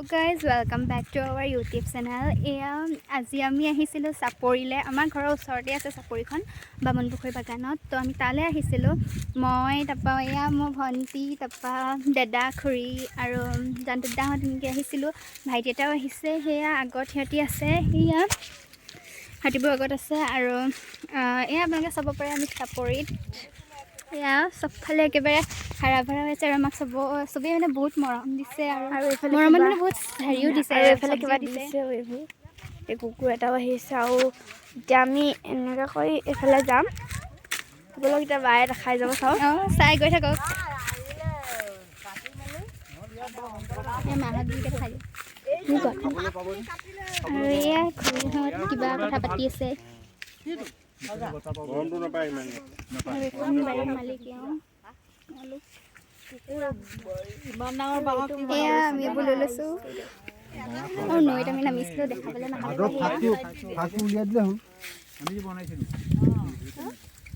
Hello guys, welcome back to our YouTube channel. আজি আমি আহিছিলোঁ চাপৰিলে। আমাৰ ঘৰৰ ওচৰতে আছে চাপৰিখন বামুণপুখুৰী বাগানত। তো আমি তালৈ আহিছিলোঁ। মই তাৰপৰা মোৰ ভণ্টি তাৰপৰা দাদা খুৰী আৰু জানদাহঁত এনেকৈ আহিছিলোঁ। ভাইটি এটাও আহিছে। সেয়া আগত সিহঁতি আছে। সেয়া হাতীবোৰ আগত আছে আৰু আপোনালোকে চাব পাৰে আমি চাপৰিত। এয়া চবফালে একেবাৰে হাৰা ভৰা হৈছে আৰু আমাক চবেই মানে বহুত মৰম দিছে আৰু মৰমত মানে বহুত হেৰিও দিছে আৰু এইফালে কিবা দিছে এইবোৰ এই কুকুৰ এটাও আহিছে আৰু এতিয়া আমি এনেকৈ কৰি এইফালে যাম আপোনালোক এতিয়া বায়ে দেখাই যাব চাওক চাই গৈ থাকক মাহঁত দিকে দেখাই আৰু এয়া খুৰীহঁত কিবা কথা পাতি আছে আমি এইবোৰ লৈ লৈছোঁ আৰু নৈত আমি নামিছিলোঁ দেখাবলৈ